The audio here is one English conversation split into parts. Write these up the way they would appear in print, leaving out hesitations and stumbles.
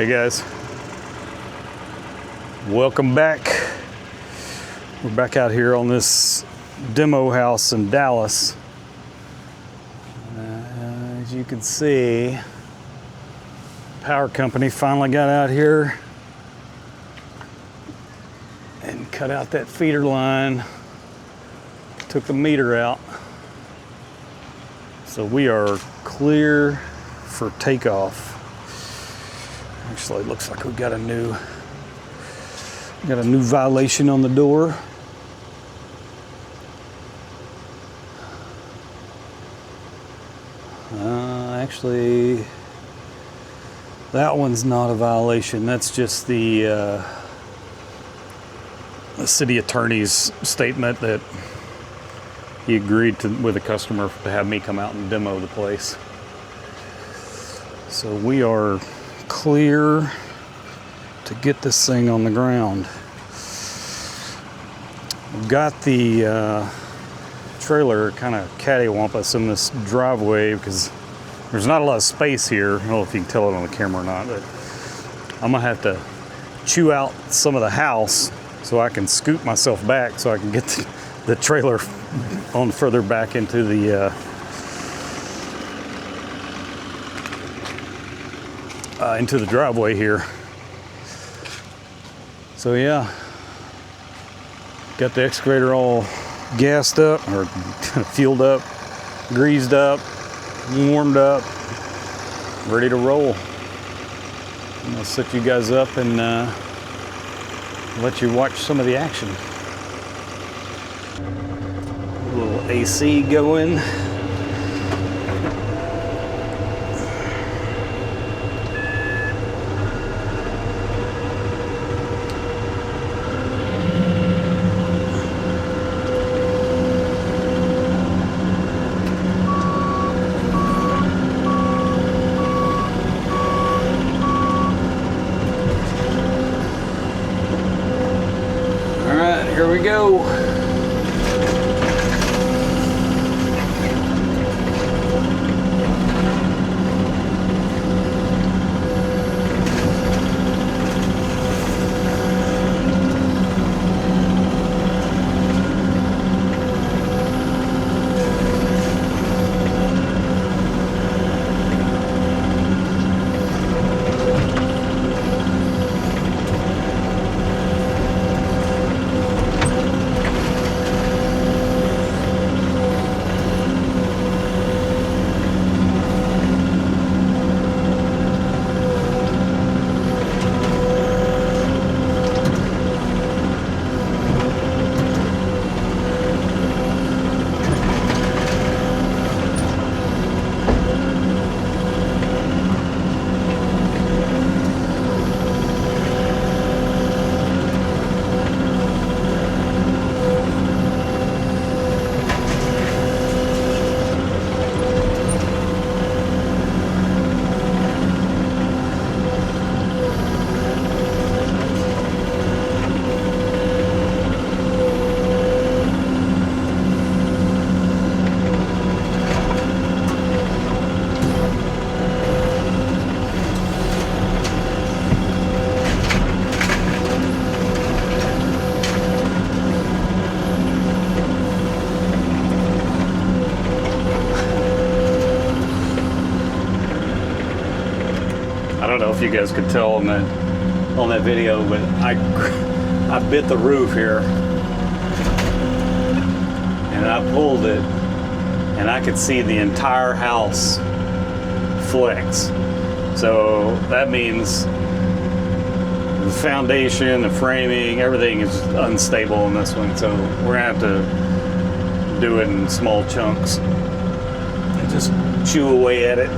Hey guys, welcome back. We're back out here on this demo house in Dallas. As you can see, power company finally got out here and cut out that feeder line, took the meter out. So we are clear for takeoff. Actually, it looks like we got a new violation on the door. Actually, that one's not a violation. That's just the city attorney's statement that he agreed to with the customer to have me come out and demo the place. So we are clear to get this thing on the ground. We've got the trailer kind of cattywampus in this driveway because there's not a lot of space here. I don't know if you can tell it on the camera or not, but I'm gonna have to chew out some of the house so I can scoot myself back so I can get the trailer on further back into the driveway here. So yeah, got the excavator all gassed up or fueled up, greased up, warmed up, ready to roll. I'm gonna set you guys up and let you watch some of the action. A little AC going. Here we go. I don't know if you guys could tell on that video, but I bit the roof here and I pulled it and I could see the entire house flex. So that means the foundation, the framing, everything is unstable in this one. So we're gonna have to do it in small chunks and just chew away at it.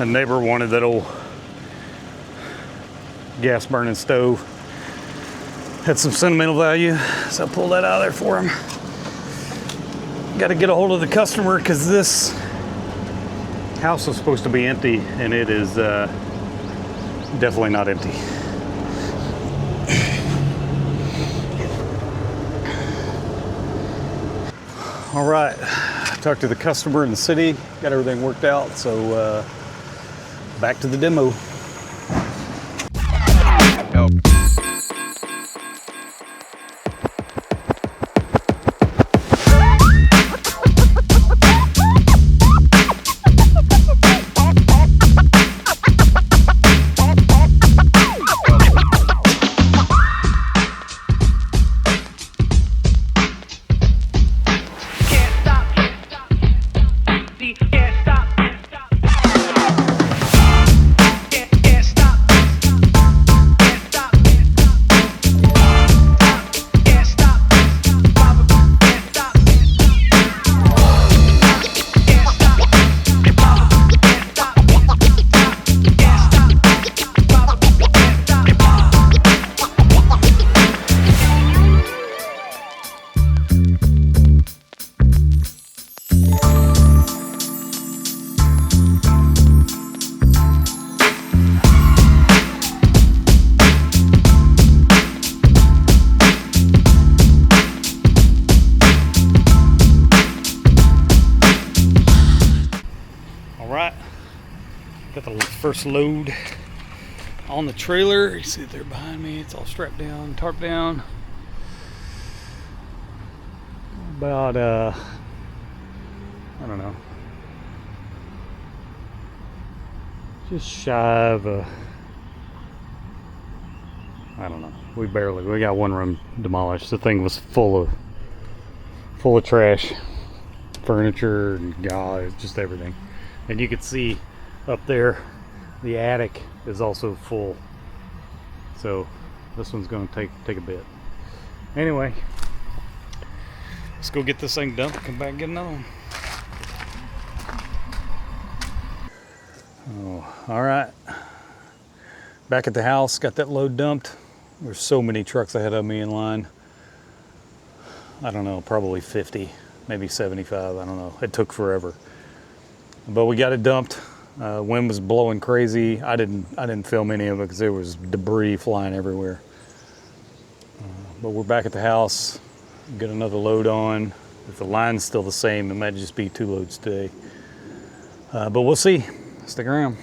A neighbor wanted that old gas burning stove. Had some sentimental value, so I pulled that out of there for him. Got to get a hold of the customer because this house was supposed to be empty, and it is definitely not empty. All right, talked to the customer in the city, got everything worked out, so back to the demo. Got the first load on the trailer. You see it there behind me. It's all strapped down, tarped down. About I don't know, just shy of I don't know. We got one room demolished. The thing was full of trash, furniture, and just everything. And you could see up there, the attic is also full. So this one's going to take a bit. Anyway, let's go get this thing dumped, come back and get another one. Oh, all right. Back at the house, got that load dumped. There's so many trucks ahead of me in line. I don't know, probably 50, maybe 75, I don't know. It took forever. But we got it dumped. Wind was blowing crazy. I didn't film any of it because there was debris flying everywhere. But we're back at the house. Get another load on. If the line's still the same, it might just be 2 loads today. But we'll see. Stick around.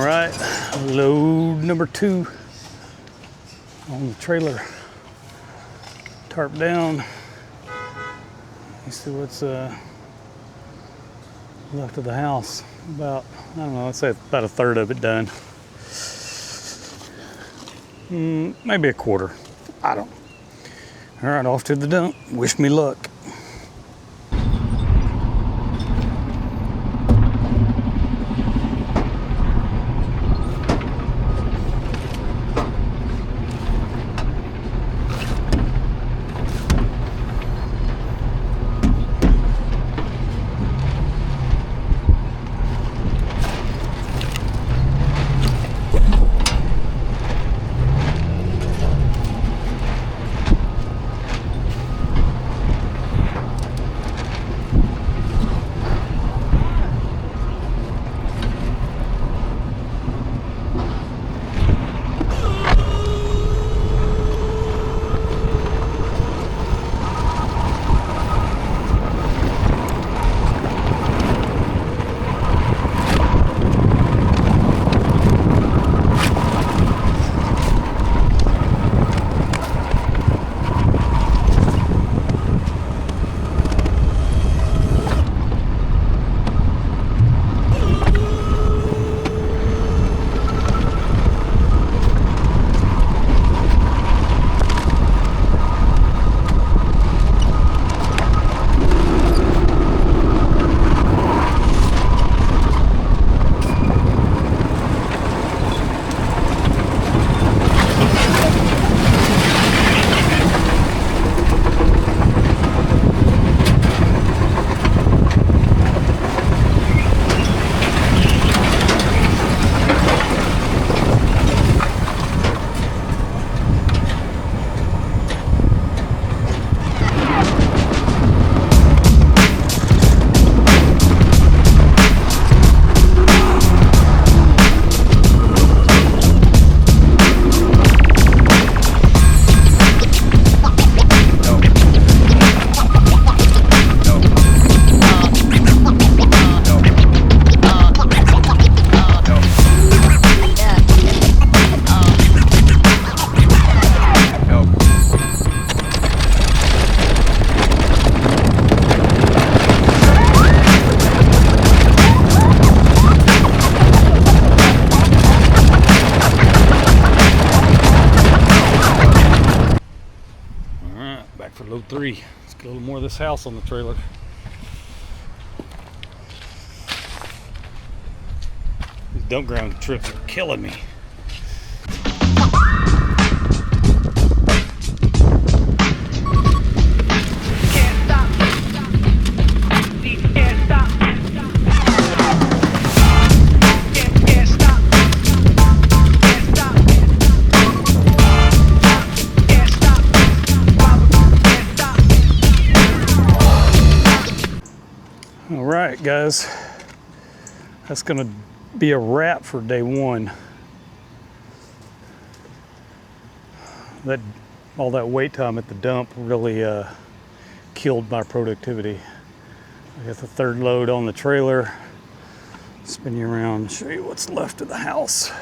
All right, load number 2 on the trailer. Tarp down. You see what's left of the house. About, I don't know, I'd say about a third of it done. Maybe a quarter. I don't know. All right, off to the dump. Wish me luck. For load 3. Let's get a little more of this house on the trailer. These dump ground trips are killing me. All right, guys, that's gonna be a wrap for day 1. All that wait time at the dump really killed my productivity. I got the 3rd load on the trailer. Spin you around and show you what's left of the house.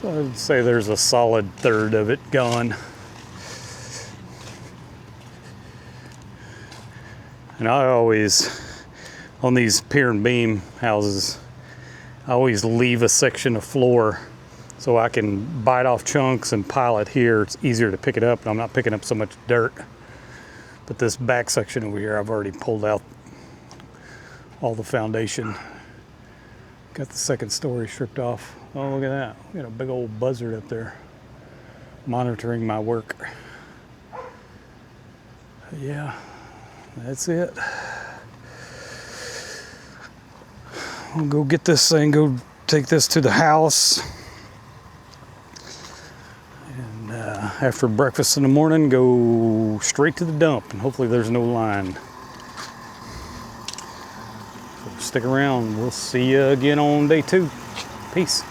So I'd say there's a solid 1/3 of it gone. And I always, on these pier and beam houses, I always leave a section of floor so I can bite off chunks and pile it here. It's easier to pick it up, and I'm not picking up so much dirt. But this back section over here, I've already pulled out all the foundation. Got the 2nd story stripped off. Oh, look at that. We got a big old buzzard up there monitoring my work. Yeah. That's it. I'll go get this thing, go take this to the house. And after breakfast in the morning, go straight to the dump, and hopefully there's no line. So stick around. We'll see you again on day 2. Peace.